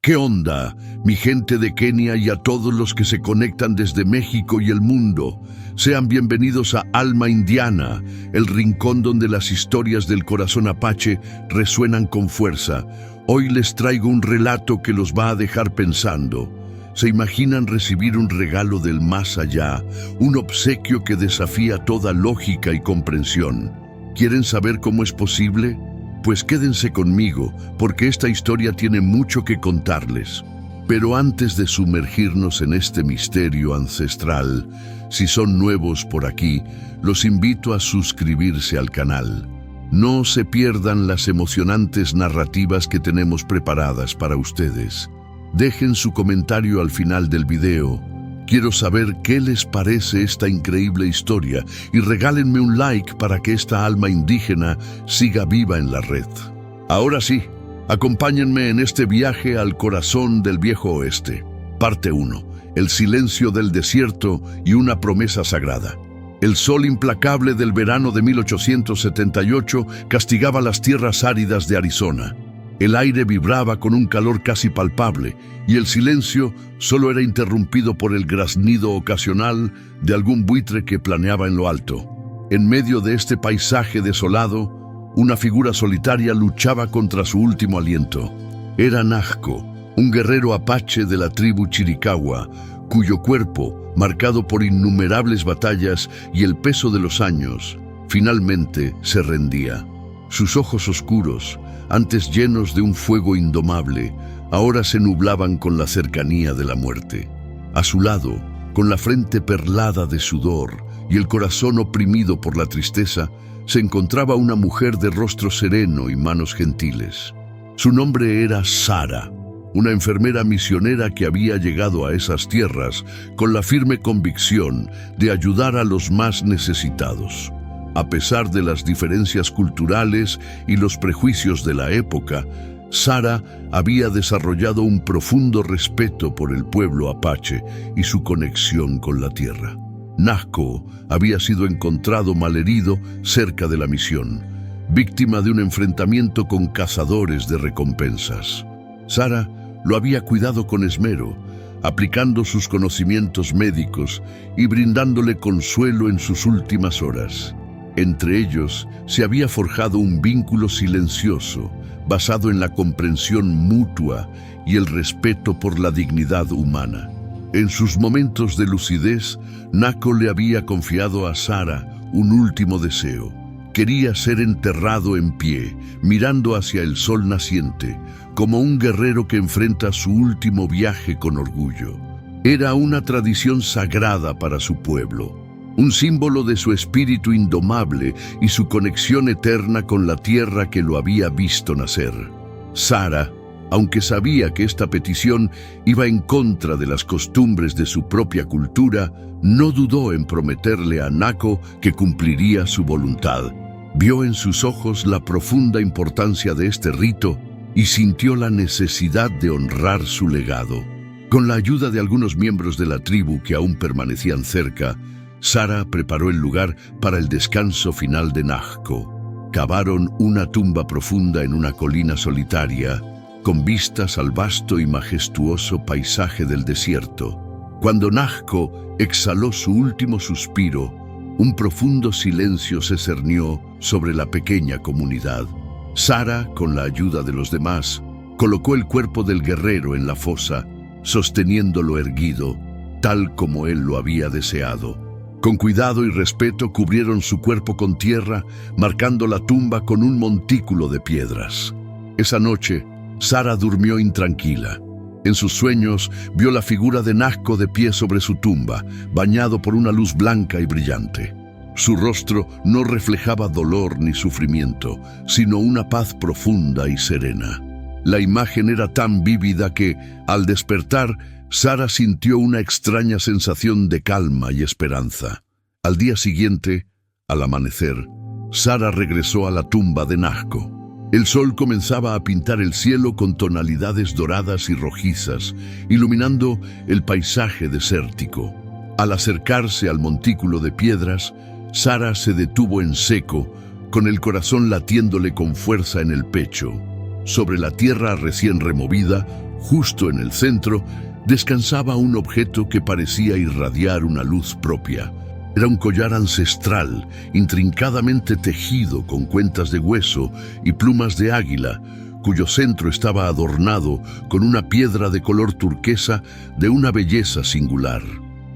¿Qué onda, mi gente de Kenia y a todos los que se conectan desde México y el mundo? Sean bienvenidos a Alma Indiana, el rincón donde las historias del corazón apache resuenan con fuerza. Hoy les traigo un relato que los va a dejar pensando. ¿Se imaginan recibir un regalo del más allá, un obsequio que desafía toda lógica y comprensión? ¿Quieren saber cómo es posible? Pues quédense conmigo, porque esta historia tiene mucho que contarles. Pero antes de sumergirnos en este misterio ancestral, si son nuevos por aquí, los invito a suscribirse al canal. No se pierdan las emocionantes narrativas que tenemos preparadas para ustedes. Dejen su comentario al final del video. Quiero saber qué les parece esta increíble historia y regálenme un like para que esta alma indígena siga viva en la red. Ahora sí, acompáñenme en este viaje al corazón del viejo oeste. Parte 1. El silencio del desierto y una promesa sagrada. El sol implacable del verano de 1878 castigaba las tierras áridas de Arizona. El aire vibraba con un calor casi palpable y el silencio solo era interrumpido por el graznido ocasional de algún buitre que planeaba en lo alto. En medio de este paisaje desolado, una figura solitaria luchaba contra su último aliento. Era Najco, un guerrero apache de la tribu Chiricahua, cuyo cuerpo, marcado por innumerables batallas y el peso de los años, finalmente se rendía. Sus ojos oscuros, antes llenos de un fuego indomable, ahora se nublaban con la cercanía de la muerte. A su lado, con la frente perlada de sudor y el corazón oprimido por la tristeza, se encontraba una mujer de rostro sereno y manos gentiles. Su nombre era Sara, una enfermera misionera que había llegado a esas tierras con la firme convicción de ayudar a los más necesitados. A pesar de las diferencias culturales y los prejuicios de la época, Sara había desarrollado un profundo respeto por el pueblo apache y su conexión con la tierra. Najco había sido encontrado malherido cerca de la misión, víctima de un enfrentamiento con cazadores de recompensas. Sara lo había cuidado con esmero, aplicando sus conocimientos médicos y brindándole consuelo en sus últimas horas. Entre ellos se había forjado un vínculo silencioso, basado en la comprensión mutua y el respeto por la dignidad humana. En sus momentos de lucidez, Najco le había confiado a Sara un último deseo. Quería ser enterrado en pie, mirando hacia el sol naciente, como un guerrero que enfrenta su último viaje con orgullo. Era una tradición sagrada para su pueblo, un símbolo de su espíritu indomable y su conexión eterna con la tierra que lo había visto nacer. Sara, aunque sabía que esta petición iba en contra de las costumbres de su propia cultura, no dudó en prometerle a Najco que cumpliría su voluntad. Vio en sus ojos la profunda importancia de este rito y sintió la necesidad de honrar su legado. Con la ayuda de algunos miembros de la tribu que aún permanecían cerca, Sara preparó el lugar para el descanso final de Najco. Cavaron una tumba profunda en una colina solitaria, con vistas al vasto y majestuoso paisaje del desierto. Cuando Najco exhaló su último suspiro, un profundo silencio se cernió sobre la pequeña comunidad. Sara, con la ayuda de los demás, colocó el cuerpo del guerrero en la fosa, sosteniéndolo erguido, tal como él lo había deseado. Con cuidado y respeto cubrieron su cuerpo con tierra, marcando la tumba con un montículo de piedras. Esa noche, Sara durmió intranquila. En sus sueños, vio la figura de Najco de pie sobre su tumba, bañado por una luz blanca y brillante. Su rostro no reflejaba dolor ni sufrimiento, sino una paz profunda y serena. La imagen era tan vívida que, al despertar, Sara sintió una extraña sensación de calma y esperanza. Al día siguiente, al amanecer, Sara regresó a la tumba de Najco. El sol comenzaba a pintar el cielo con tonalidades doradas y rojizas, iluminando el paisaje desértico. Al acercarse al montículo de piedras, Sara se detuvo en seco, con el corazón latiéndole con fuerza en el pecho. Sobre la tierra recién removida, Justo en el centro descansaba un objeto que parecía irradiar una luz propia. Era un collar ancestral, intrincadamente tejido con cuentas de hueso y plumas de águila, cuyo centro estaba adornado con una piedra de color turquesa de una belleza singular.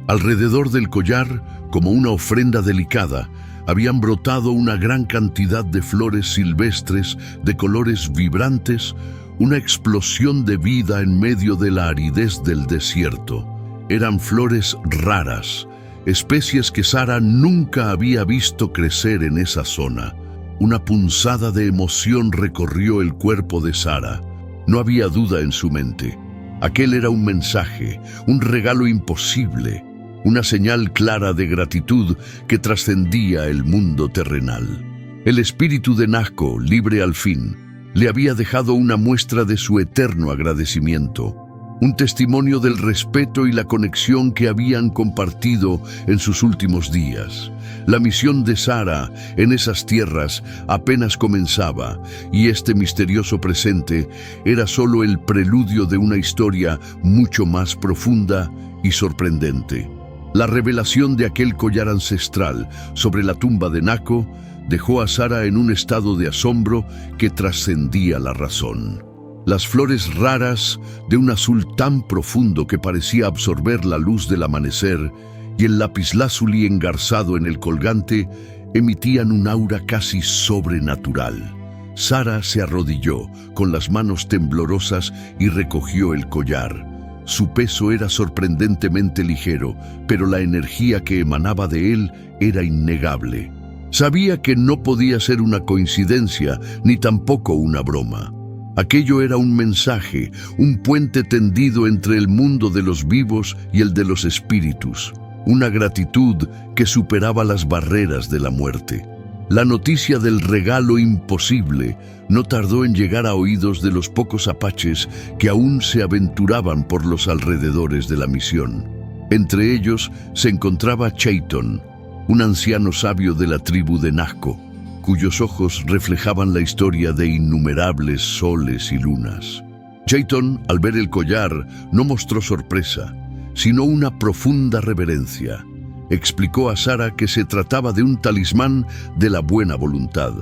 Alrededor del collar, como una ofrenda delicada, habían brotado una gran cantidad de flores silvestres de colores vibrantes, una explosión de vida en medio de la aridez del desierto. Eran flores raras, especies que Sara nunca había visto crecer en esa zona. Una punzada de emoción recorrió el cuerpo de Sara. No había duda en su mente. Aquel era un mensaje, un regalo imposible, una señal clara de gratitud que trascendía el mundo terrenal. El espíritu de Nazco, libre al fin, le había dejado una muestra de su eterno agradecimiento, un testimonio del respeto y la conexión que habían compartido en sus últimos días. La misión de Sara en esas tierras apenas comenzaba, y este misterioso presente era solo el preludio de una historia mucho más profunda y sorprendente. La revelación de aquel collar ancestral sobre la tumba de Naco dejó a Sara en un estado de asombro que trascendía la razón. Las flores raras, de un azul tan profundo que parecía absorber la luz del amanecer, y el lapislázuli engarzado en el colgante, emitían un aura casi sobrenatural. Sara se arrodilló, con las manos temblorosas, y recogió el collar. Su peso era sorprendentemente ligero, pero la energía que emanaba de él era innegable. Sabía que no podía ser una coincidencia, ni tampoco una broma. Aquello era un mensaje, un puente tendido entre el mundo de los vivos y el de los espíritus, una gratitud que superaba las barreras de la muerte. La noticia del regalo imposible no tardó en llegar a oídos de los pocos apaches que aún se aventuraban por los alrededores de la misión. Entre ellos se encontraba Chayton, un anciano sabio de la tribu de Nazco, cuyos ojos reflejaban la historia de innumerables soles y lunas. Chayton, al ver el collar, no mostró sorpresa, sino una profunda reverencia. Explicó a Sara que se trataba de un talismán de la buena voluntad,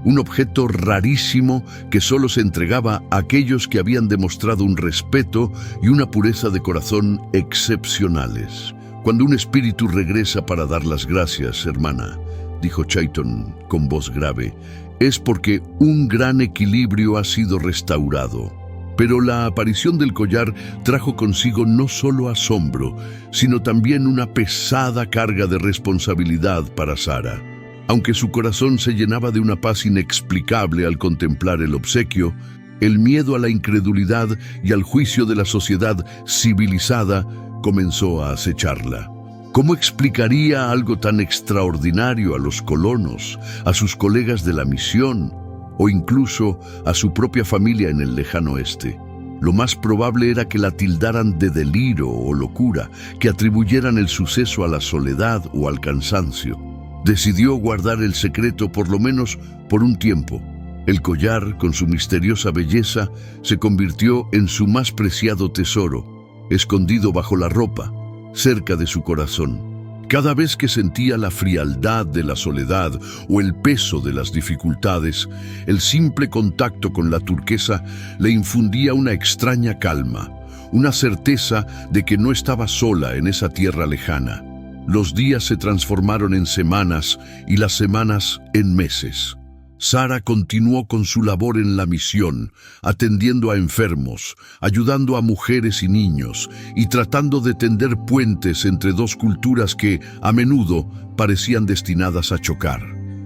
un objeto rarísimo que solo se entregaba a aquellos que habían demostrado un respeto y una pureza de corazón excepcionales. Cuando un espíritu regresa para dar las gracias, hermana, dijo Chayton con voz grave, es porque un gran equilibrio ha sido restaurado. Pero la aparición del collar trajo consigo no solo asombro, sino también una pesada carga de responsabilidad para Sara. Aunque su corazón se llenaba de una paz inexplicable al contemplar el obsequio, el miedo a la incredulidad y al juicio de la sociedad civilizada comenzó a acecharla. ¿Cómo explicaría algo tan extraordinario a los colonos, a sus colegas de la misión, o incluso a su propia familia en el lejano oeste? Lo más probable era que la tildaran de delirio o locura, que atribuyeran el suceso a la soledad o al cansancio. Decidió guardar el secreto por lo menos por un tiempo. El collar, con su misteriosa belleza, se convirtió en su más preciado tesoro, escondido bajo la ropa, cerca de su corazón. Cada vez que sentía la frialdad de la soledad o el peso de las dificultades, el simple contacto con la turquesa le infundía una extraña calma, una certeza de que no estaba sola en esa tierra lejana. Los días se transformaron en semanas y las semanas en meses. Sara continuó con su labor en la misión, atendiendo a enfermos, ayudando a mujeres y niños y tratando de tender puentes entre dos culturas que, a menudo, parecían destinadas a chocar.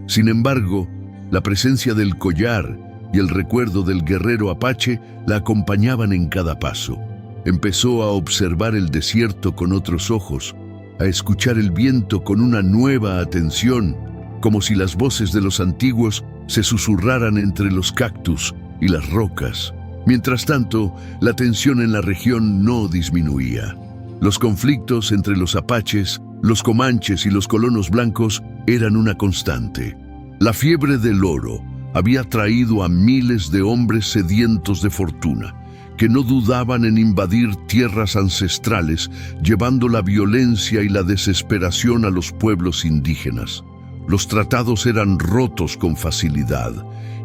Sin embargo, la presencia del collar y el recuerdo del guerrero apache la acompañaban en cada paso. Empezó a observar el desierto con otros ojos, a escuchar el viento con una nueva atención, como si las voces de los antiguos se susurraran entre los cactus y las rocas. Mientras tanto, la tensión en la región no disminuía. Los conflictos entre los apaches, los comanches y los colonos blancos eran una constante. La fiebre del oro había traído a miles de hombres sedientos de fortuna, que no dudaban en invadir tierras ancestrales, llevando la violencia y la desesperación a los pueblos indígenas. Los tratados eran rotos con facilidad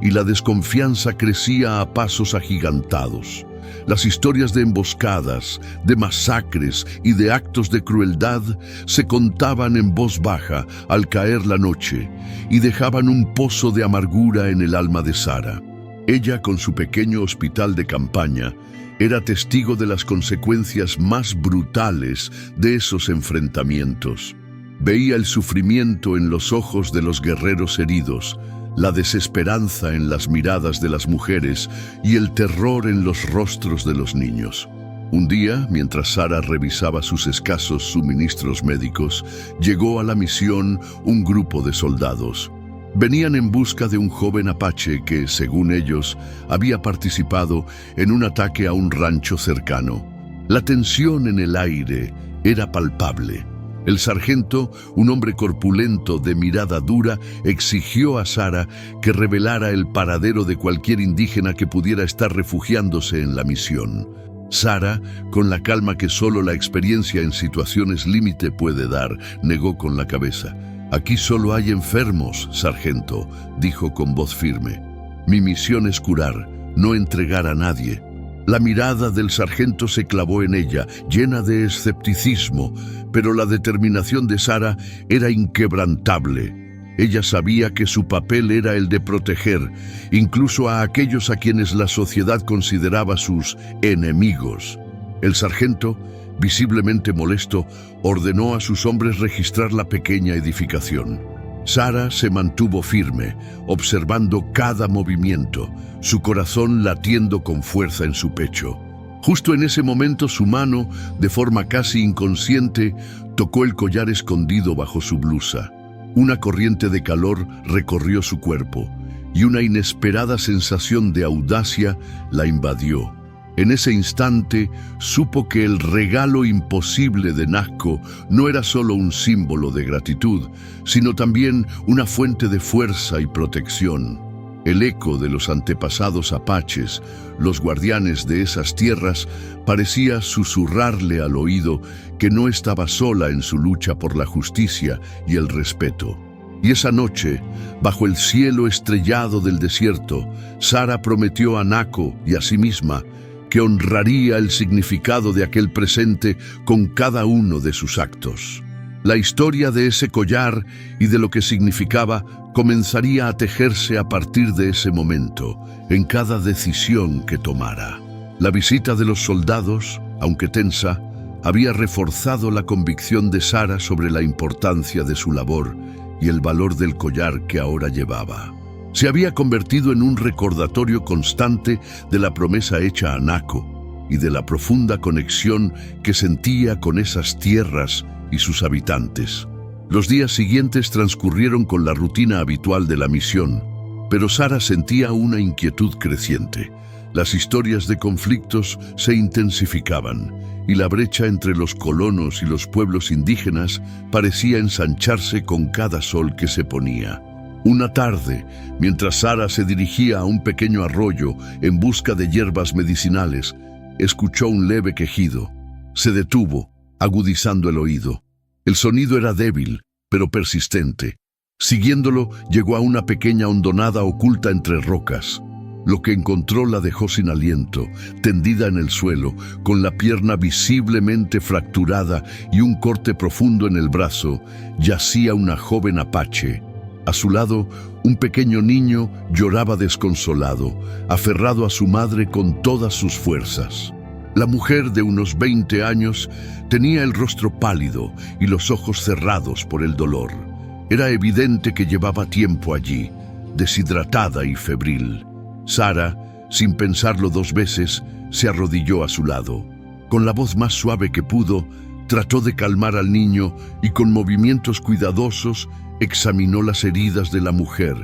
y la desconfianza crecía a pasos agigantados. Las historias de emboscadas, de masacres y de actos de crueldad se contaban en voz baja al caer la noche y dejaban un pozo de amargura en el alma de Sara. Ella, con su pequeño hospital de campaña, era testigo de las consecuencias más brutales de esos enfrentamientos. Veía el sufrimiento en los ojos de los guerreros heridos, la desesperanza en las miradas de las mujeres y el terror en los rostros de los niños. Un día, mientras Sara revisaba sus escasos suministros médicos, llegó a la misión un grupo de soldados. Venían en busca de un joven apache que, según ellos, había participado en un ataque a un rancho cercano. La tensión en el aire era palpable. El sargento, un hombre corpulento de mirada dura, exigió a Sara que revelara el paradero de cualquier indígena que pudiera estar refugiándose en la misión. Sara, con la calma que solo la experiencia en situaciones límite puede dar, negó con la cabeza. «Aquí solo hay enfermos, sargento», dijo con voz firme. «Mi misión es curar, no entregar a nadie». La mirada del sargento se clavó en ella, llena de escepticismo, pero la determinación de Sara era inquebrantable. Ella sabía que su papel era el de proteger, incluso a aquellos a quienes la sociedad consideraba sus enemigos. El sargento, visiblemente molesto, ordenó a sus hombres registrar la pequeña edificación. Sara se mantuvo firme, observando cada movimiento, su corazón latiendo con fuerza en su pecho. Justo en ese momento su mano, de forma casi inconsciente, tocó el collar escondido bajo su blusa. Una corriente de calor recorrió su cuerpo y una inesperada sensación de audacia la invadió. En ese instante supo que el regalo imposible de Nazco no era solo un símbolo de gratitud, sino también una fuente de fuerza y protección. El eco de los antepasados apaches, los guardianes de esas tierras, parecía susurrarle al oído que no estaba sola en su lucha por la justicia y el respeto. Y esa noche, bajo el cielo estrellado del desierto, Sara prometió a Naco y a sí misma que honraría el significado de aquel presente con cada uno de sus actos. La historia de ese collar y de lo que significaba comenzaría a tejerse a partir de ese momento, en cada decisión que tomara. La visita de los soldados, aunque tensa, había reforzado la convicción de Sara sobre la importancia de su labor y el valor del collar que ahora llevaba. Se había convertido en un recordatorio constante de la promesa hecha a Naco y de la profunda conexión que sentía con esas tierras y sus habitantes. Los días siguientes transcurrieron con la rutina habitual de la misión, pero Sara sentía una inquietud creciente. Las historias de conflictos se intensificaban y la brecha entre los colonos y los pueblos indígenas parecía ensancharse con cada sol que se ponía. Una tarde, mientras Sara se dirigía a un pequeño arroyo en busca de hierbas medicinales, escuchó un leve quejido. Se detuvo, agudizando el oído. El sonido era débil, pero persistente. Siguiéndolo, llegó a una pequeña hondonada oculta entre rocas. Lo que encontró la dejó sin aliento, tendida en el suelo, con la pierna visiblemente fracturada y un corte profundo en el brazo, yacía una joven apache. A su lado, un pequeño niño lloraba desconsolado, aferrado a su madre con todas sus fuerzas. La mujer de unos 20 años tenía el rostro pálido y los ojos cerrados por el dolor. Era evidente que llevaba tiempo allí, deshidratada y febril. Sara, sin pensarlo 2 veces, se arrodilló a su lado. Con la voz más suave que pudo, trató de calmar al niño y con movimientos cuidadosos examinó las heridas de la mujer.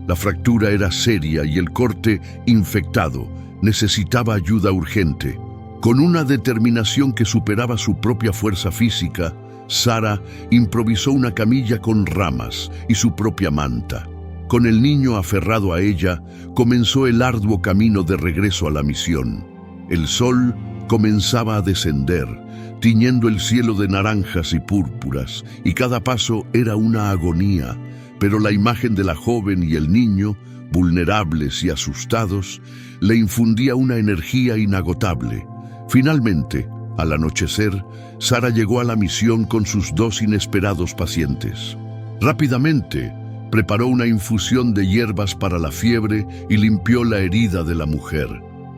La fractura era seria y el corte infectado. Necesitaba ayuda urgente. Con una determinación que superaba su propia fuerza física, Sara improvisó una camilla con ramas y su propia manta. Con el niño aferrado a ella, comenzó el arduo camino de regreso a la misión. El sol comenzaba a descender, tiñendo el cielo de naranjas y púrpuras, y cada paso era una agonía, pero la imagen de la joven y el niño, vulnerables y asustados, le infundía una energía inagotable. Finalmente, al anochecer, Sara llegó a la misión con sus 2 inesperados pacientes. Rápidamente, preparó una infusión de hierbas para la fiebre y limpió la herida de la mujer.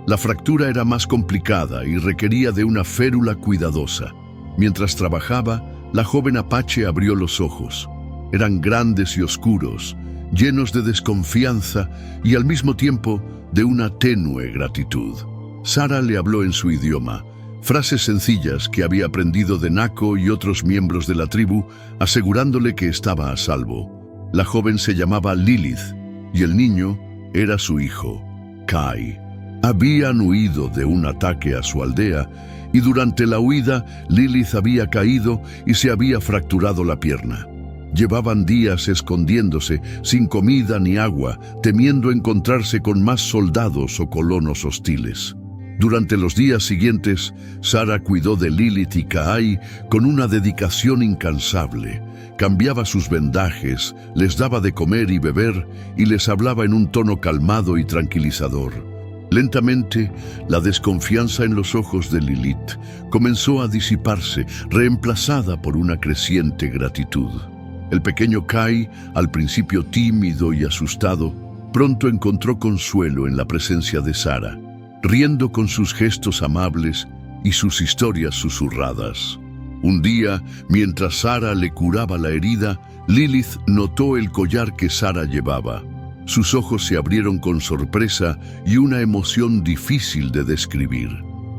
La fractura era más complicada y requería de una férula cuidadosa. Mientras trabajaba, la joven apache abrió los ojos. Eran grandes y oscuros, llenos de desconfianza y al mismo tiempo de una tenue gratitud. Sara le habló en su idioma, frases sencillas que había aprendido de Nako y otros miembros de la tribu, asegurándole que estaba a salvo. La joven se llamaba Lilith y el niño era su hijo, Kai. Habían huido de un ataque a su aldea y durante la huida Lilith había caído y se había fracturado la pierna. Llevaban días escondiéndose, sin comida ni agua, temiendo encontrarse con más soldados o colonos hostiles. Durante los días siguientes, Sara cuidó de Lilith y Kai con una dedicación incansable. Cambiaba sus vendajes, les daba de comer y beber y les hablaba en un tono calmado y tranquilizador. Lentamente, la desconfianza en los ojos de Lilith comenzó a disiparse, reemplazada por una creciente gratitud. El pequeño Kai, al principio tímido y asustado, pronto encontró consuelo en la presencia de Sara, riendo con sus gestos amables y sus historias susurradas. Un día, mientras Sara le curaba la herida, Lilith notó el collar que Sara llevaba. Sus ojos se abrieron con sorpresa y una emoción difícil de describir.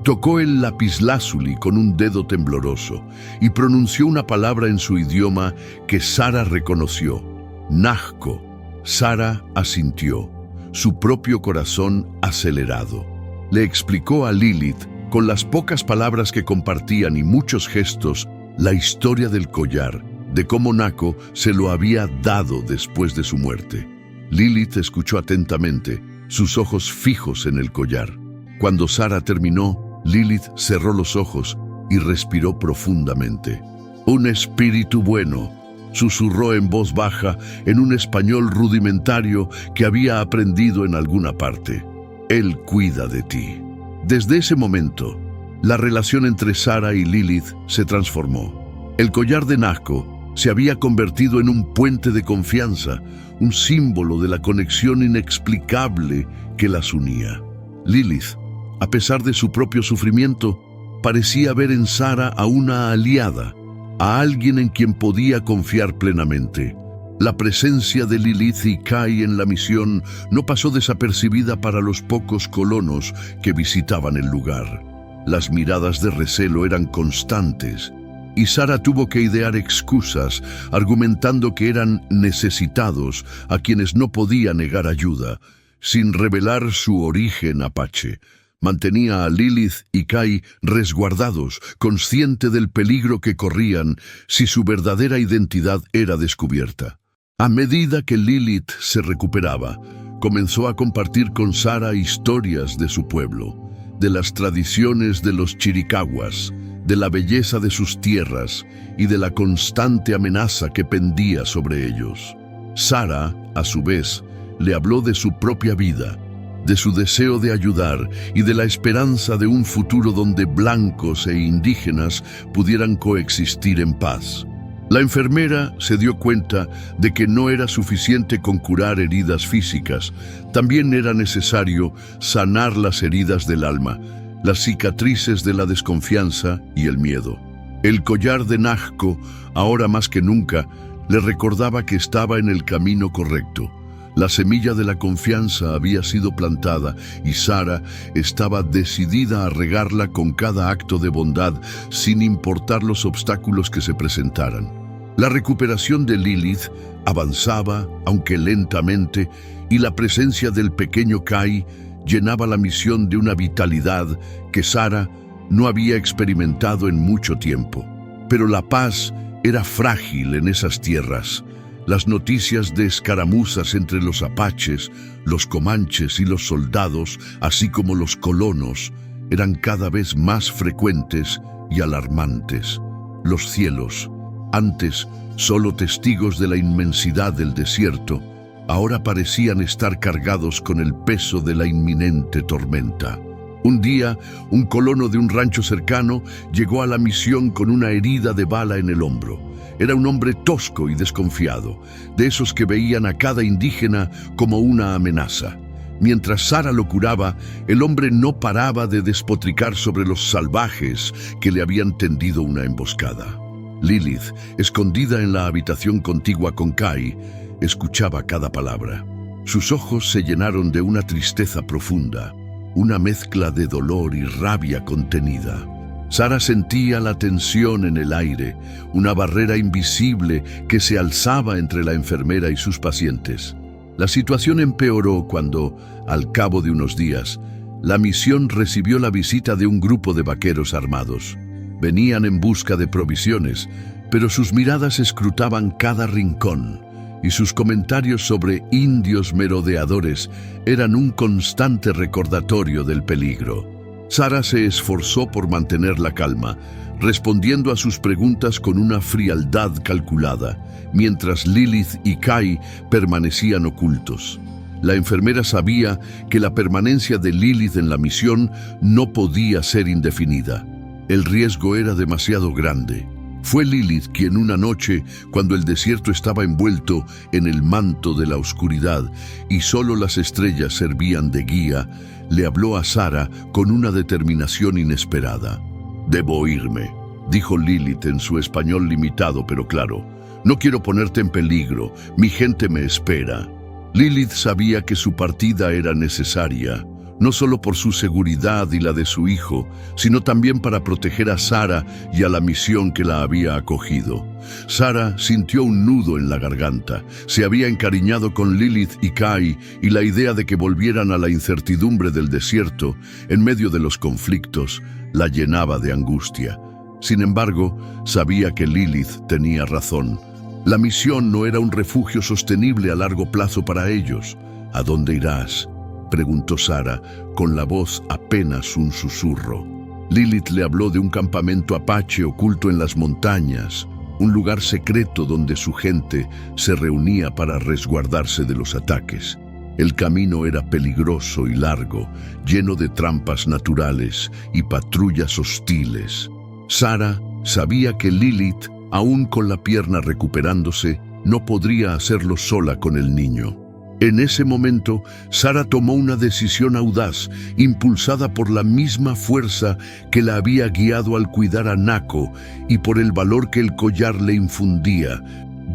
Tocó el lapislázuli con un dedo tembloroso y pronunció una palabra en su idioma que Sara reconoció: Najko. Sara asintió, su propio corazón acelerado. Le explicó a Lilith, con las pocas palabras que compartían y muchos gestos, la historia del collar, de cómo Nako se lo había dado después de su muerte. Lilith escuchó atentamente, sus ojos fijos en el collar. Cuando Sara terminó, Lilith cerró los ojos y respiró profundamente. «Un espíritu bueno», susurró en voz baja en un español rudimentario que había aprendido en alguna parte. «Él cuida de ti». Desde ese momento, la relación entre Sara y Lilith se transformó. El collar de Nako se había convertido en un puente de confianza, un símbolo de la conexión inexplicable que las unía. Lilith, a pesar de su propio sufrimiento, parecía ver en Sara a una aliada, a alguien en quien podía confiar plenamente. La presencia de Lilith y Kai en la misión no pasó desapercibida para los pocos colonos que visitaban el lugar. Las miradas de recelo eran constantes, y Sara tuvo que idear excusas, argumentando que eran necesitados a quienes no podía negar ayuda, sin revelar su origen apache. Mantenía a Lilith y Kai resguardados, consciente del peligro que corrían si su verdadera identidad era descubierta. A medida que Lilith se recuperaba, comenzó a compartir con Sara historias de su pueblo, de las tradiciones de los chiricahuas, de la belleza de sus tierras y de la constante amenaza que pendía sobre ellos. Sara, a su vez, le habló de su propia vida, de su deseo de ayudar y de la esperanza de un futuro donde blancos e indígenas pudieran coexistir en paz. La enfermera se dio cuenta de que no era suficiente con curar heridas físicas, también era necesario sanar las heridas del alma, las cicatrices de la desconfianza y el miedo. El collar de Najko, ahora más que nunca, le recordaba que estaba en el camino correcto. La semilla de la confianza había sido plantada y Sara estaba decidida a regarla con cada acto de bondad, sin importar los obstáculos que se presentaran. La recuperación de Lilith avanzaba, aunque lentamente, y la presencia del pequeño Kai llenaba la misión de una vitalidad que Sara no había experimentado en mucho tiempo. Pero la paz era frágil en esas tierras. Las noticias de escaramuzas entre los apaches, los comanches y los soldados, así como los colonos, eran cada vez más frecuentes y alarmantes. Los cielos, antes solo testigos de la inmensidad del desierto, ahora parecían estar cargados con el peso de la inminente tormenta. Un día, un colono de un rancho cercano llegó a la misión con una herida de bala en el hombro. Era un hombre tosco y desconfiado, de esos que veían a cada indígena como una amenaza. Mientras Sara lo curaba, el hombre no paraba de despotricar sobre los salvajes que le habían tendido una emboscada. Lilith, escondida en la habitación contigua con Kai, escuchaba cada palabra. Sus ojos se llenaron de una tristeza profunda, una mezcla de dolor y rabia contenida. Sara sentía la tensión en el aire, una barrera invisible que se alzaba entre la enfermera y sus pacientes. La situación empeoró cuando, al cabo de unos días, la misión recibió la visita de un grupo de vaqueros armados. Venían en busca de provisiones, pero sus miradas escrutaban cada rincón, y sus comentarios sobre indios merodeadores eran un constante recordatorio del peligro. Sara se esforzó por mantener la calma, respondiendo a sus preguntas con una frialdad calculada, mientras Lilith y Kai permanecían ocultos. La enfermera sabía que la permanencia de Lilith en la misión no podía ser indefinida. El riesgo era demasiado grande. Fue Lilith quien una noche, cuando el desierto estaba envuelto en el manto de la oscuridad y solo las estrellas servían de guía, le habló a Sara con una determinación inesperada. «Debo irme», dijo Lilith en su español limitado pero claro. «No quiero ponerte en peligro, mi gente me espera». Lilith sabía que su partida era necesaria, no solo por su seguridad y la de su hijo, sino también para proteger a Sara y a la misión que la había acogido. Sara sintió un nudo en la garganta. Se había encariñado con Lilith y Kai, y la idea de que volvieran a la incertidumbre del desierto, en medio de los conflictos, la llenaba de angustia. Sin embargo, sabía que Lilith tenía razón. La misión no era un refugio sostenible a largo plazo para ellos. «¿A dónde irás?», preguntó Sara, con la voz apenas un susurro. Lilith le habló de un campamento apache oculto en las montañas, un lugar secreto donde su gente se reunía para resguardarse de los ataques. El camino era peligroso y largo, lleno de trampas naturales y patrullas hostiles. Sara sabía que Lilith, aún con la pierna recuperándose, no podría hacerlo sola con el niño. En ese momento, Sara tomó una decisión audaz, impulsada por la misma fuerza que la había guiado al cuidar a Nako y por el valor que el collar le infundía.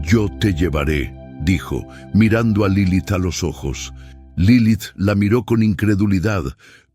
«Yo te llevaré», dijo, mirando a Lilith a los ojos. Lilith la miró con incredulidad,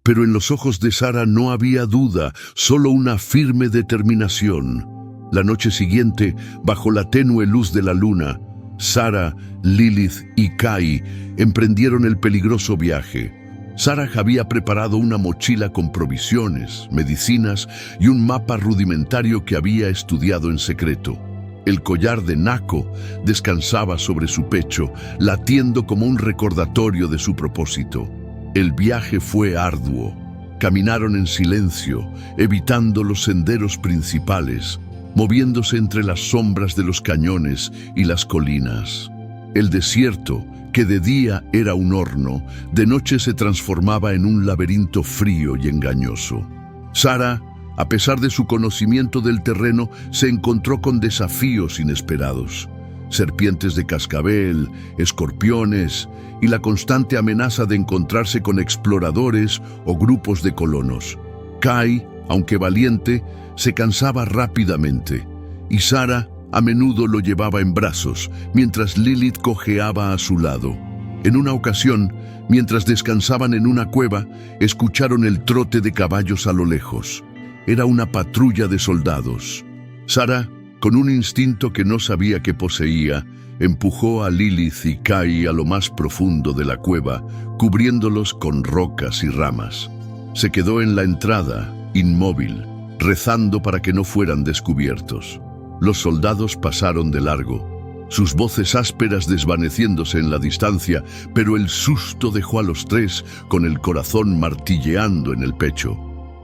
pero en los ojos de Sara no había duda, solo una firme determinación. La noche siguiente, bajo la tenue luz de la luna, Sara, Lilith y Kai emprendieron el peligroso viaje. Sara había preparado una mochila con provisiones, medicinas y un mapa rudimentario que había estudiado en secreto. El collar de Nako descansaba sobre su pecho, latiendo como un recordatorio de su propósito. El viaje fue arduo. Caminaron en silencio, evitando los senderos principales, moviéndose entre las sombras de los cañones y las colinas. El desierto, que de día era un horno, de noche se transformaba en un laberinto frío y engañoso. Sara, a pesar de su conocimiento del terreno, se encontró con desafíos inesperados. Serpientes de cascabel, escorpiones y la constante amenaza de encontrarse con exploradores o grupos de colonos. Kai, aunque valiente, se cansaba rápidamente, y Sara a menudo lo llevaba en brazos, mientras Lilith cojeaba a su lado. En una ocasión, mientras descansaban en una cueva, escucharon el trote de caballos a lo lejos. Era una patrulla de soldados. Sara, con un instinto que no sabía que poseía, empujó a Lilith y Kai a lo más profundo de la cueva, cubriéndolos con rocas y ramas. Se quedó en la entrada, inmóvil, rezando para que no fueran descubiertos. Los soldados pasaron de largo, sus voces ásperas desvaneciéndose en la distancia, pero el susto dejó a los tres con el corazón martilleando en el pecho.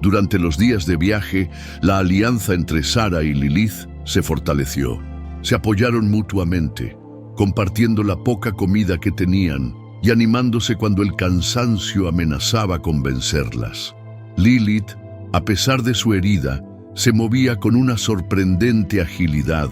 Durante los días de viaje, la alianza entre Sara y Lilith se fortaleció. Se apoyaron mutuamente, compartiendo la poca comida que tenían y animándose cuando el cansancio amenazaba con vencerlas. Lilith, a pesar de su herida, se movía con una sorprendente agilidad,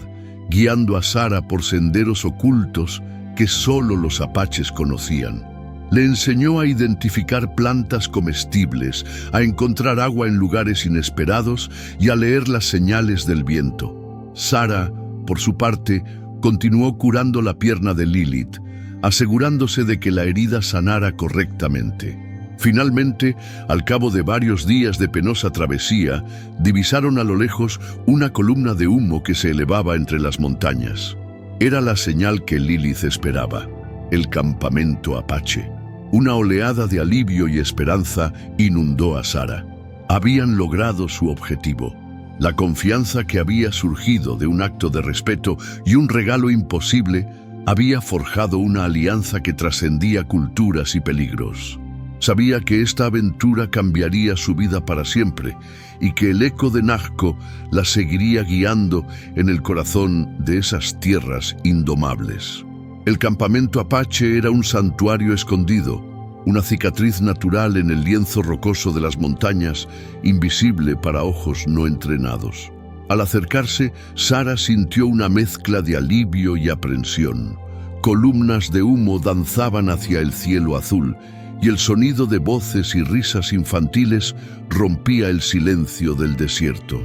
guiando a Sara por senderos ocultos que solo los apaches conocían. Le enseñó a identificar plantas comestibles, a encontrar agua en lugares inesperados y a leer las señales del viento. Sara, por su parte, continuó curando la pierna de Lilith, asegurándose de que la herida sanara correctamente. Finalmente, al cabo de varios días de penosa travesía, divisaron a lo lejos una columna de humo que se elevaba entre las montañas. Era la señal que Lilith esperaba, el campamento apache. Una oleada de alivio y esperanza inundó a Sara. Habían logrado su objetivo. La confianza que había surgido de un acto de respeto y un regalo imposible había forjado una alianza que trascendía culturas y peligros. Sabía que esta aventura cambiaría su vida para siempre y que el eco de Najco la seguiría guiando en el corazón de esas tierras indomables. El campamento apache era un santuario escondido, una cicatriz natural en el lienzo rocoso de las montañas, invisible para ojos no entrenados. Al acercarse, Sara sintió una mezcla de alivio y aprensión. Columnas de humo danzaban hacia el cielo azul, y el sonido de voces y risas infantiles rompía el silencio del desierto.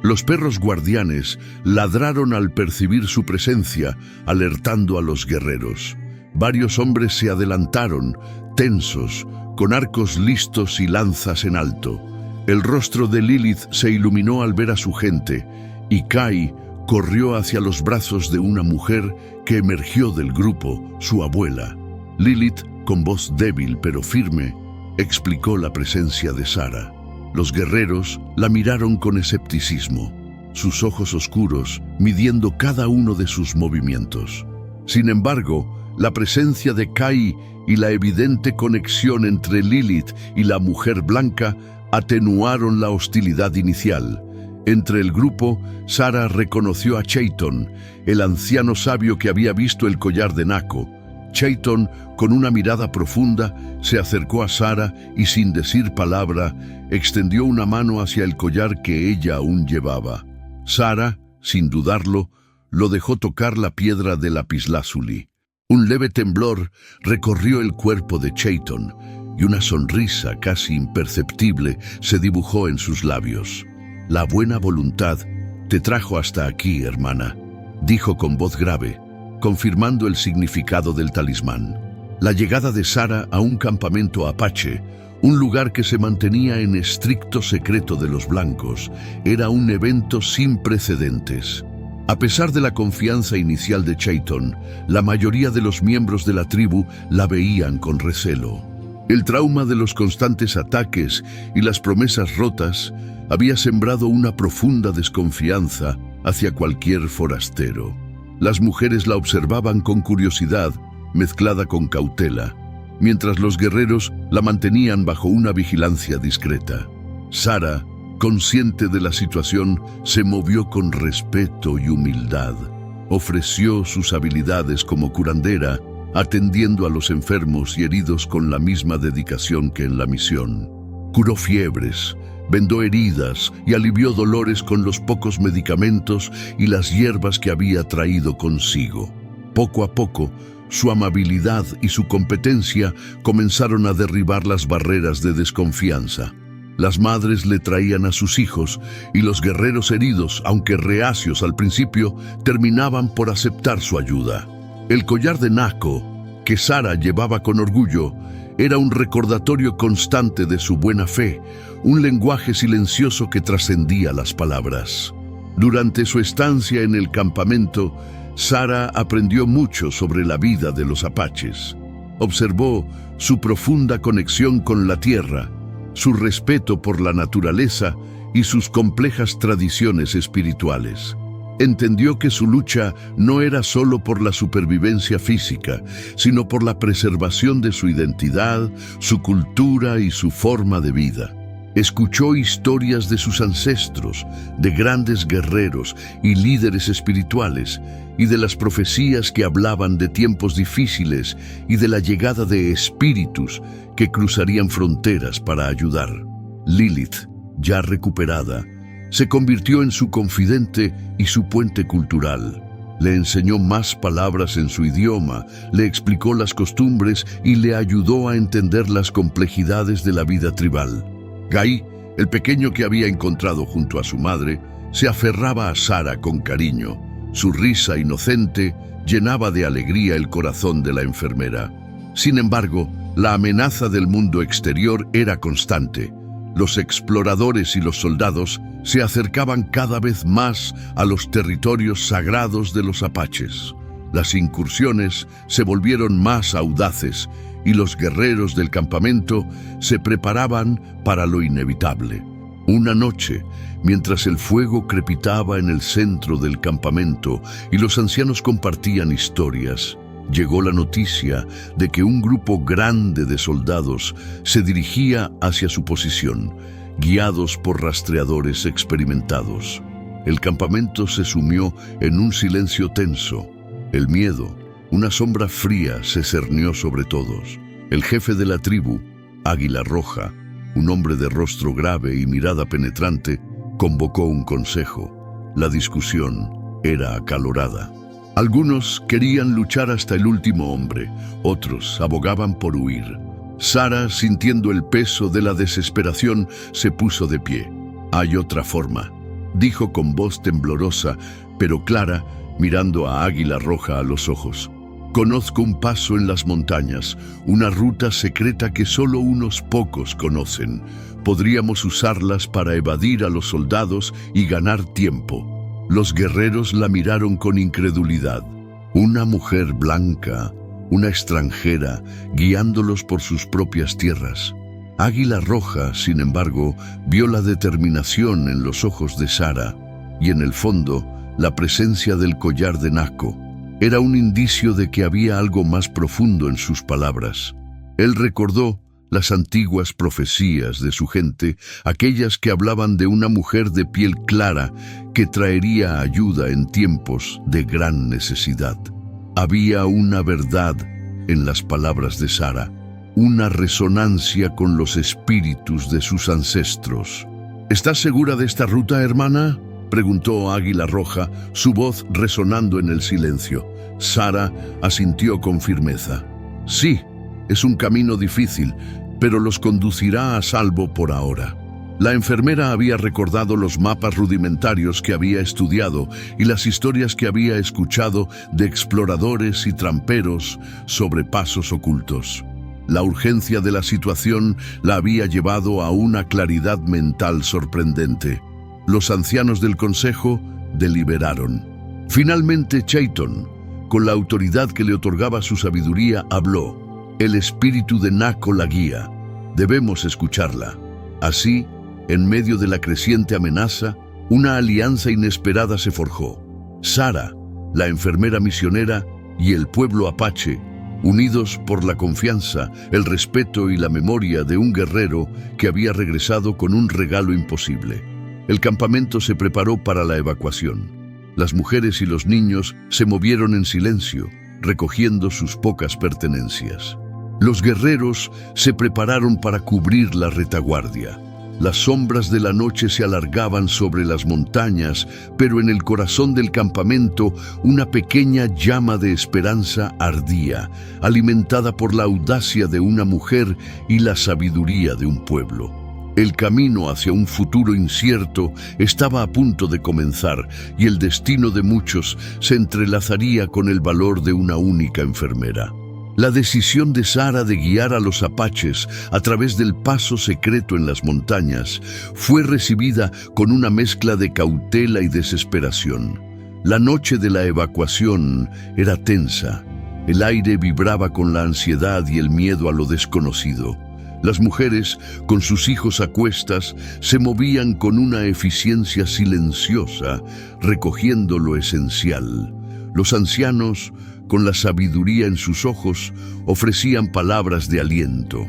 Los perros guardianes ladraron al percibir su presencia, alertando a los guerreros. Varios hombres se adelantaron, tensos, con arcos listos y lanzas en alto. El rostro de Lilith se iluminó al ver a su gente, y Kai corrió hacia los brazos de una mujer que emergió del grupo, su abuela. Lilith, con voz débil pero firme, explicó la presencia de Sara. Los guerreros la miraron con escepticismo, sus ojos oscuros midiendo cada uno de sus movimientos. Sin embargo, la presencia de Kai y la evidente conexión entre Lilith y la mujer blanca atenuaron la hostilidad inicial. Entre el grupo, Sara reconoció a Chayton, el anciano sabio que había visto el collar de Naco. Chayton, con una mirada profunda, se acercó a Sara y sin decir palabra, extendió una mano hacia el collar que ella aún llevaba. Sara, sin dudarlo, lo dejó tocar la piedra de lapislázuli. Un leve temblor recorrió el cuerpo de Chayton y una sonrisa casi imperceptible se dibujó en sus labios. «La buena voluntad te trajo hasta aquí, hermana», dijo con voz grave, confirmando el significado del talismán. La llegada de Sara a un campamento apache, un lugar que se mantenía en estricto secreto de los blancos, era un evento sin precedentes. A pesar de la confianza inicial de Chayton, la mayoría de los miembros de la tribu la veían con recelo. El trauma de los constantes ataques y las promesas rotas había sembrado una profunda desconfianza hacia cualquier forastero. Las mujeres la observaban con curiosidad, mezclada con cautela, mientras los guerreros la mantenían bajo una vigilancia discreta. Sara, consciente de la situación, se movió con respeto y humildad. Ofreció sus habilidades como curandera, atendiendo a los enfermos y heridos con la misma dedicación que en la misión. Curó fiebres, vendó heridas y alivió dolores con los pocos medicamentos y las hierbas que había traído consigo. Poco a poco, su amabilidad y su competencia comenzaron a derribar las barreras de desconfianza. Las madres le traían a sus hijos y los guerreros heridos, aunque reacios al principio, terminaban por aceptar su ayuda. El collar de Naco, que Sara llevaba con orgullo, era un recordatorio constante de su buena fe, un lenguaje silencioso que trascendía las palabras. Durante su estancia en el campamento, Sara aprendió mucho sobre la vida de los apaches. Observó su profunda conexión con la tierra, su respeto por la naturaleza y sus complejas tradiciones espirituales. Entendió que su lucha no era solo por la supervivencia física, sino por la preservación de su identidad, su cultura y su forma de vida. Escuchó historias de sus ancestros, de grandes guerreros y líderes espirituales, y de las profecías que hablaban de tiempos difíciles y de la llegada de espíritus que cruzarían fronteras para ayudar. Lilith, ya recuperada, se convirtió en su confidente y su puente cultural. Le enseñó más palabras en su idioma, le explicó las costumbres y le ayudó a entender las complejidades de la vida tribal. Gai, el pequeño que había encontrado junto a su madre, se aferraba a Sara con cariño. Su risa inocente llenaba de alegría el corazón de la enfermera. Sin embargo, la amenaza del mundo exterior era constante. Los exploradores y los soldados se acercaban cada vez más a los territorios sagrados de los apaches. Las incursiones se volvieron más audaces y los guerreros del campamento se preparaban para lo inevitable. Una noche, mientras el fuego crepitaba en el centro del campamento y los ancianos compartían historias, llegó la noticia de que un grupo grande de soldados se dirigía hacia su posición, guiados por rastreadores experimentados. El campamento se sumió en un silencio tenso. El miedo, una sombra fría, se cernió sobre todos. El jefe de la tribu, Águila Roja, un hombre de rostro grave y mirada penetrante, convocó un consejo. La discusión era acalorada. Algunos querían luchar hasta el último hombre, otros abogaban por huir. Sara, sintiendo el peso de la desesperación, se puso de pie. «Hay otra forma», dijo con voz temblorosa, pero clara, mirando a Águila Roja a los ojos. «Conozco un paso en las montañas, una ruta secreta que solo unos pocos conocen. Podríamos usarlas para evadir a los soldados y ganar tiempo». Los guerreros la miraron con incredulidad. Una mujer blanca, una extranjera, guiándolos por sus propias tierras. Águila Roja, sin embargo, vio la determinación en los ojos de Sara y en el fondo la presencia del collar de Naco. Era un indicio de que había algo más profundo en sus palabras. Él recordó las antiguas profecías de su gente, aquellas que hablaban de una mujer de piel clara que traería ayuda en tiempos de gran necesidad. Había una verdad en las palabras de Sara, una resonancia con los espíritus de sus ancestros. «¿Estás segura de esta ruta, hermana?», preguntó Águila Roja, su voz resonando en el silencio. Sara asintió con firmeza. «Sí, es un camino difícil, pero los conducirá a salvo por ahora». La enfermera había recordado los mapas rudimentarios que había estudiado y las historias que había escuchado de exploradores y tramperos sobre pasos ocultos. La urgencia de la situación la había llevado a una claridad mental sorprendente. Los ancianos del consejo deliberaron. Finalmente Chayton, con la autoridad que le otorgaba su sabiduría, habló. «El espíritu de Naco la guía. Debemos escucharla». Así, en medio de la creciente amenaza, una alianza inesperada se forjó. Sara, la enfermera misionera, y el pueblo apache, unidos por la confianza, el respeto y la memoria de un guerrero que había regresado con un regalo imposible. El campamento se preparó para la evacuación. Las mujeres y los niños se movieron en silencio, recogiendo sus pocas pertenencias. Los guerreros se prepararon para cubrir la retaguardia. Las sombras de la noche se alargaban sobre las montañas, pero en el corazón del campamento una pequeña llama de esperanza ardía, alimentada por la audacia de una mujer y la sabiduría de un pueblo. El camino hacia un futuro incierto estaba a punto de comenzar y el destino de muchos se entrelazaría con el valor de una única enfermera. La decisión de Sara de guiar a los apaches a través del paso secreto en las montañas fue recibida con una mezcla de cautela y desesperación. La noche de la evacuación era tensa. El aire vibraba con la ansiedad y el miedo a lo desconocido. Las mujeres, con sus hijos a cuestas, se movían con una eficiencia silenciosa, recogiendo lo esencial. Los ancianos, con la sabiduría en sus ojos, ofrecían palabras de aliento.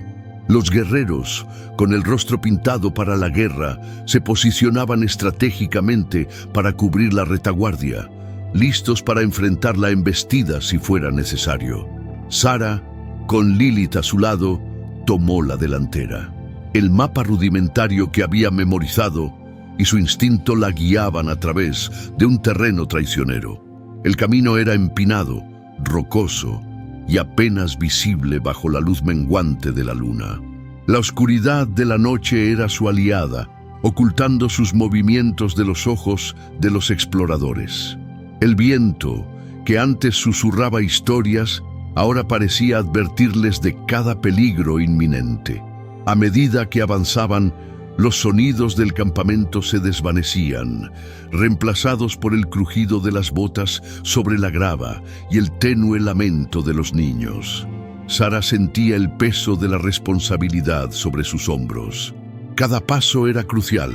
Los guerreros, con el rostro pintado para la guerra, se posicionaban estratégicamente para cubrir la retaguardia, listos para enfrentar la embestida si fuera necesario. Sara, con Lilith a su lado, tomó la delantera. El mapa rudimentario que había memorizado y su instinto la guiaban a través de un terreno traicionero. El camino era empinado, rocoso y apenas visible bajo la luz menguante de la luna. La oscuridad de la noche era su aliada, ocultando sus movimientos de los ojos de los exploradores. El viento, que antes susurraba historias, ahora parecía advertirles de cada peligro inminente. A medida que avanzaban, los sonidos del campamento se desvanecían, reemplazados por el crujido de las botas sobre la grava y el tenue lamento de los niños. Sara sentía el peso de la responsabilidad sobre sus hombros. Cada paso era crucial.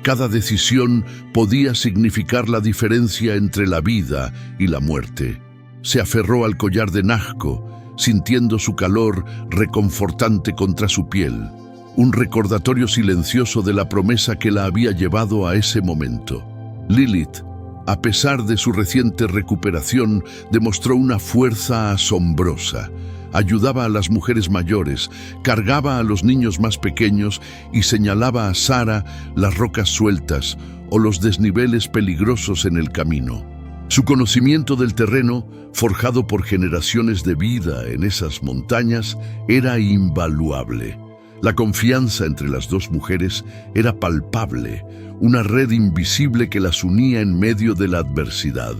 Cada decisión podía significar la diferencia entre la vida y la muerte. Se aferró al collar de Nazco, sintiendo su calor reconfortante contra su piel. Un recordatorio silencioso de la promesa que la había llevado a ese momento. Lilith, a pesar de su reciente recuperación, demostró una fuerza asombrosa. Ayudaba a las mujeres mayores, cargaba a los niños más pequeños y señalaba a Sara las rocas sueltas o los desniveles peligrosos en el camino. Su conocimiento del terreno, forjado por generaciones de vida en esas montañas, era invaluable. La confianza entre las dos mujeres era palpable, una red invisible que las unía en medio de la adversidad.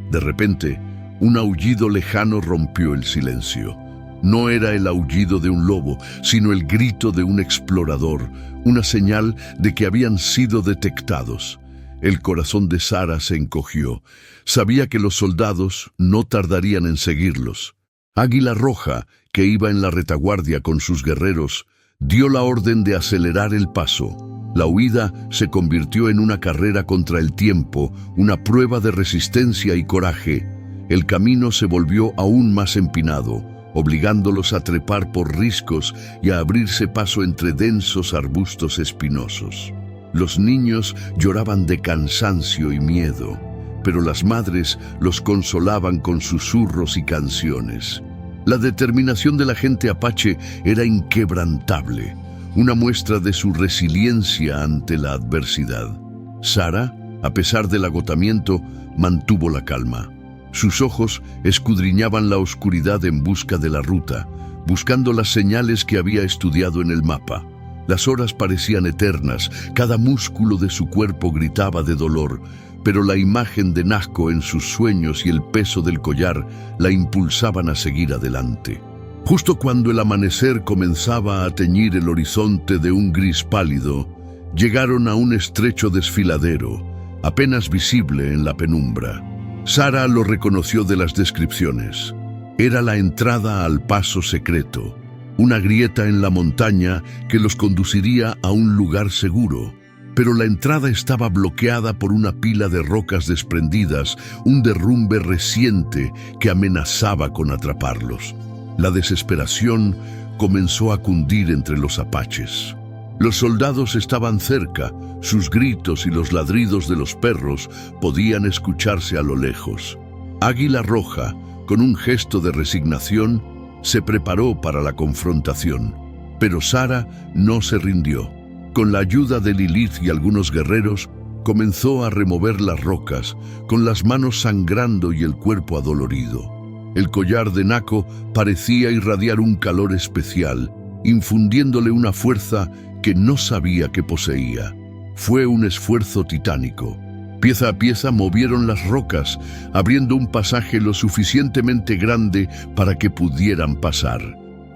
De repente, un aullido lejano rompió el silencio. No era el aullido de un lobo, sino el grito de un explorador, una señal de que habían sido detectados. El corazón de Sara se encogió. Sabía que los soldados no tardarían en seguirlos. Águila Roja, que iba en la retaguardia con sus guerreros, dio la orden de acelerar el paso. La huida se convirtió en una carrera contra el tiempo, una prueba de resistencia y coraje. El camino se volvió aún más empinado, obligándolos a trepar por riscos y a abrirse paso entre densos arbustos espinosos. Los niños lloraban de cansancio y miedo, pero las madres los consolaban con susurros y canciones. La determinación de la gente apache era inquebrantable, una muestra de su resiliencia ante la adversidad. Sara, a pesar del agotamiento, mantuvo la calma. Sus ojos escudriñaban la oscuridad en busca de la ruta, buscando las señales que había estudiado en el mapa. Las horas parecían eternas, cada músculo de su cuerpo gritaba de dolor, pero la imagen de Nazco en sus sueños y el peso del collar la impulsaban a seguir adelante. Justo cuando el amanecer comenzaba a teñir el horizonte de un gris pálido, llegaron a un estrecho desfiladero, apenas visible en la penumbra. Sara lo reconoció de las descripciones. Era la entrada al paso secreto, una grieta en la montaña que los conduciría a un lugar seguro. Pero la entrada estaba bloqueada por una pila de rocas desprendidas, un derrumbe reciente que amenazaba con atraparlos. La desesperación comenzó a cundir entre los apaches. Los soldados estaban cerca, sus gritos y los ladridos de los perros podían escucharse a lo lejos. Águila Roja, con un gesto de resignación, se preparó para la confrontación, pero Sara no se rindió. Con la ayuda de Lilith y algunos guerreros, comenzó a remover las rocas, con las manos sangrando y el cuerpo adolorido. El collar de Nazco parecía irradiar un calor especial, infundiéndole una fuerza que no sabía que poseía. Fue un esfuerzo titánico. Pieza a pieza movieron las rocas, abriendo un pasaje lo suficientemente grande para que pudieran pasar.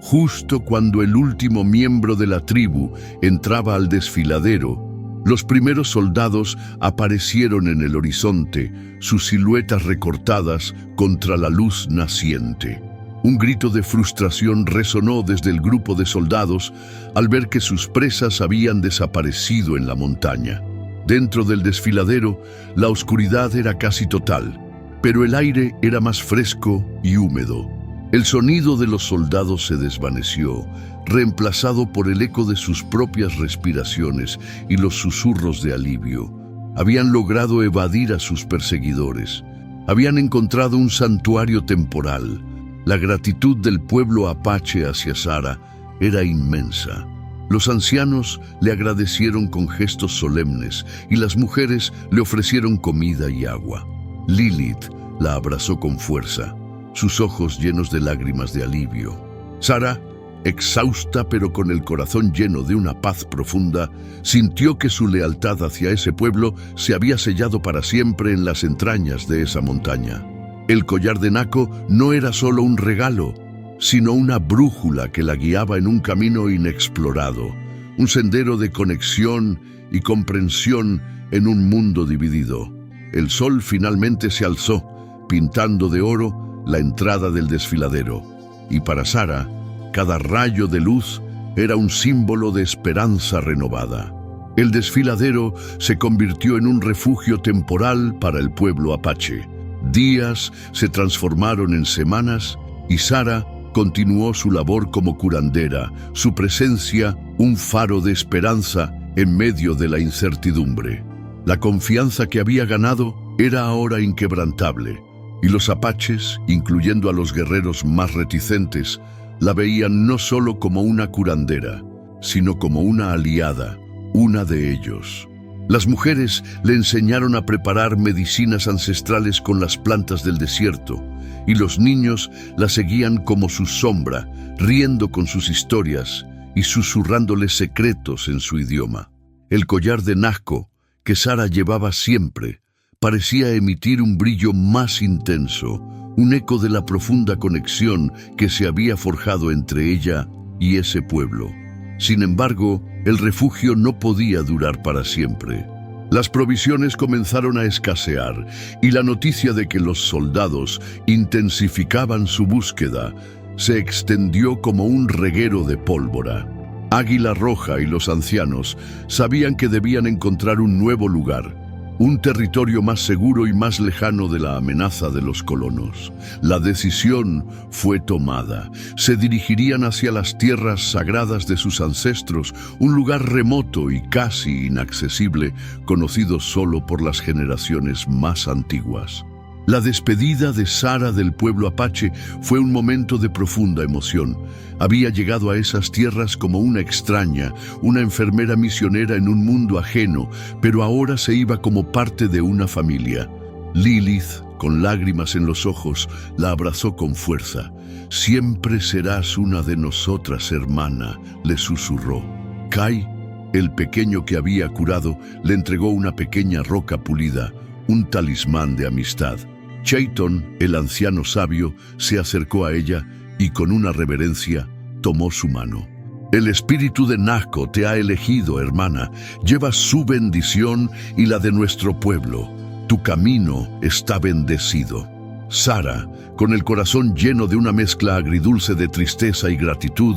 Justo cuando el último miembro de la tribu entraba al desfiladero, los primeros soldados aparecieron en el horizonte, sus siluetas recortadas contra la luz naciente. Un grito de frustración resonó desde el grupo de soldados al ver que sus presas habían desaparecido en la montaña. Dentro del desfiladero, la oscuridad era casi total, pero el aire era más fresco y húmedo. El sonido de los soldados se desvaneció, reemplazado por el eco de sus propias respiraciones y los susurros de alivio. Habían logrado evadir a sus perseguidores. Habían encontrado un santuario temporal. La gratitud del pueblo apache hacia Sara era inmensa. Los ancianos le agradecieron con gestos solemnes y las mujeres le ofrecieron comida y agua. Lilith la abrazó con fuerza, sus ojos llenos de lágrimas de alivio. Sara, exhausta pero con el corazón lleno de una paz profunda, sintió que su lealtad hacia ese pueblo se había sellado para siempre en las entrañas de esa montaña. El collar de Naco no era solo un regalo, sino una brújula que la guiaba en un camino inexplorado, un sendero de conexión y comprensión en un mundo dividido. El sol finalmente se alzó, pintando de oro la entrada del desfiladero, y para Sara, cada rayo de luz era un símbolo de esperanza renovada. El desfiladero se convirtió en un refugio temporal para el pueblo apache. Días se transformaron en semanas y Sara continuó su labor como curandera, su presencia un faro de esperanza en medio de la incertidumbre. La confianza que había ganado era ahora inquebrantable, y los apaches, incluyendo a los guerreros más reticentes, la veían no solo como una curandera, sino como una aliada, una de ellos. Las mujeres le enseñaron a preparar medicinas ancestrales con las plantas del desierto, y los niños la seguían como su sombra, riendo con sus historias y susurrándoles secretos en su idioma. El collar de Naco, que Sara llevaba siempre, parecía emitir un brillo más intenso, un eco de la profunda conexión que se había forjado entre ella y ese pueblo. Sin embargo, el refugio no podía durar para siempre. Las provisiones comenzaron a escasear y la noticia de que los soldados intensificaban su búsqueda se extendió como un reguero de pólvora. Águila Roja y los ancianos sabían que debían encontrar un nuevo lugar, un territorio más seguro y más lejano de la amenaza de los colonos. La decisión fue tomada. Se dirigirían hacia las tierras sagradas de sus ancestros, un lugar remoto y casi inaccesible, conocido solo por las generaciones más antiguas. La despedida de Sara del pueblo apache fue un momento de profunda emoción. Había llegado a esas tierras como una extraña, una enfermera misionera en un mundo ajeno, pero ahora se iba como parte de una familia. Lilith, con lágrimas en los ojos, la abrazó con fuerza. «Siempre serás una de nosotras, hermana», le susurró. Kai, el pequeño que había curado, le entregó una pequeña roca pulida, un talismán de amistad. Chayton, el anciano sabio, se acercó a ella y con una reverencia tomó su mano. «El espíritu de Naco te ha elegido, hermana. Llevas su bendición y la de nuestro pueblo. Tu camino está bendecido». Sara, con el corazón lleno de una mezcla agridulce de tristeza y gratitud,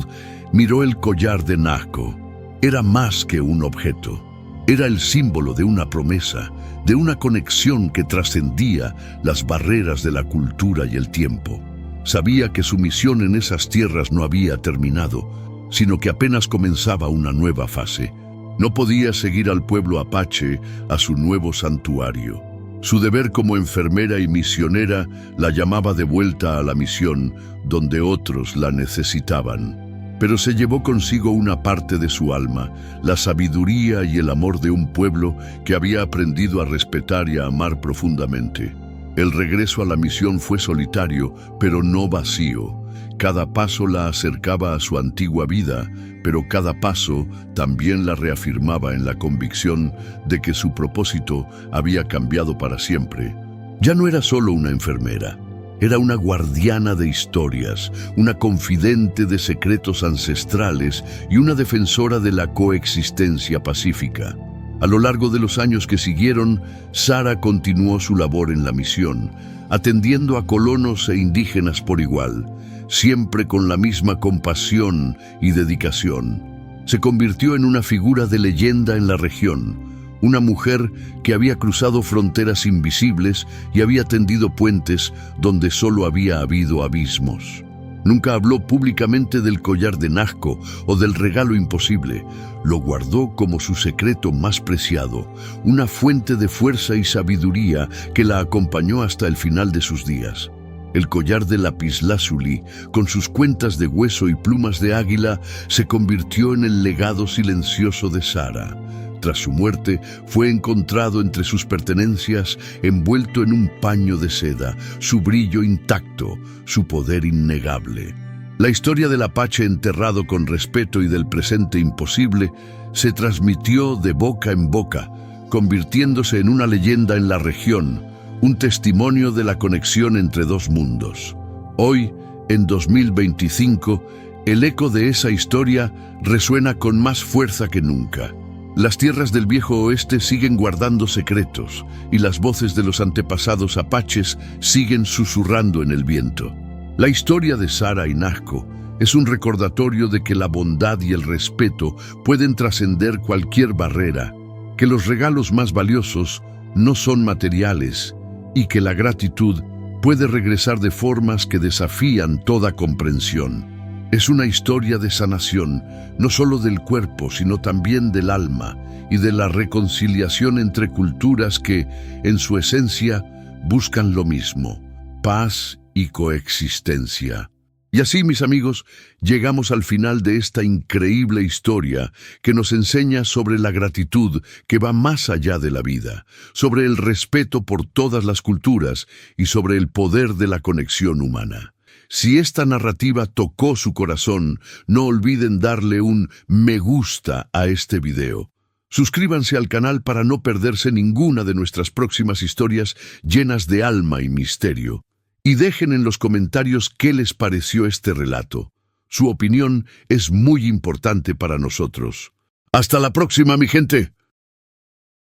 miró el collar de Naco. Era más que un objeto. Era el símbolo de una promesa, de una conexión que trascendía las barreras de la cultura y el tiempo. Sabía que su misión en esas tierras no había terminado, sino que apenas comenzaba una nueva fase. No podía seguir al pueblo apache a su nuevo santuario. Su deber como enfermera y misionera la llamaba de vuelta a la misión donde otros la necesitaban. Pero se llevó consigo una parte de su alma, la sabiduría y el amor de un pueblo que había aprendido a respetar y a amar profundamente. El regreso a la misión fue solitario, pero no vacío. Cada paso la acercaba a su antigua vida, pero cada paso también la reafirmaba en la convicción de que su propósito había cambiado para siempre. Ya no era solo una enfermera. Era una guardiana de historias, una confidente de secretos ancestrales y una defensora de la coexistencia pacífica. A lo largo de los años que siguieron, Sara continuó su labor en la misión, atendiendo a colonos e indígenas por igual, siempre con la misma compasión y dedicación. Se convirtió en una figura de leyenda en la región, una mujer que había cruzado fronteras invisibles y había tendido puentes donde solo había habido abismos. Nunca habló públicamente del collar de Nazca o del regalo imposible. Lo guardó como su secreto más preciado, una fuente de fuerza y sabiduría que la acompañó hasta el final de sus días. El collar de lapislázuli, con sus cuentas de hueso y plumas de águila, se convirtió en el legado silencioso de Sara. Tras su muerte, fue encontrado entre sus pertenencias, envuelto en un paño de seda, su brillo intacto, su poder innegable. La historia del apache enterrado con respeto y del presente imposible se transmitió de boca en boca, convirtiéndose en una leyenda en la región, un testimonio de la conexión entre dos mundos. Hoy, en 2025, el eco de esa historia resuena con más fuerza que nunca. Las tierras del viejo oeste siguen guardando secretos y las voces de los antepasados apaches siguen susurrando en el viento. La historia de Sara y Nazca es un recordatorio de que la bondad y el respeto pueden trascender cualquier barrera, que los regalos más valiosos no son materiales y que la gratitud puede regresar de formas que desafían toda comprensión. Es una historia de sanación, no solo del cuerpo, sino también del alma y de la reconciliación entre culturas que, en su esencia, buscan lo mismo: paz y coexistencia. Y así, mis amigos, llegamos al final de esta increíble historia que nos enseña sobre la gratitud que va más allá de la vida, sobre el respeto por todas las culturas y sobre el poder de la conexión humana. Si esta narrativa tocó su corazón, no olviden darle un me gusta a este video. Suscríbanse al canal para no perderse ninguna de nuestras próximas historias llenas de alma y misterio. Y dejen en los comentarios qué les pareció este relato. Su opinión es muy importante para nosotros. ¡Hasta la próxima, mi gente!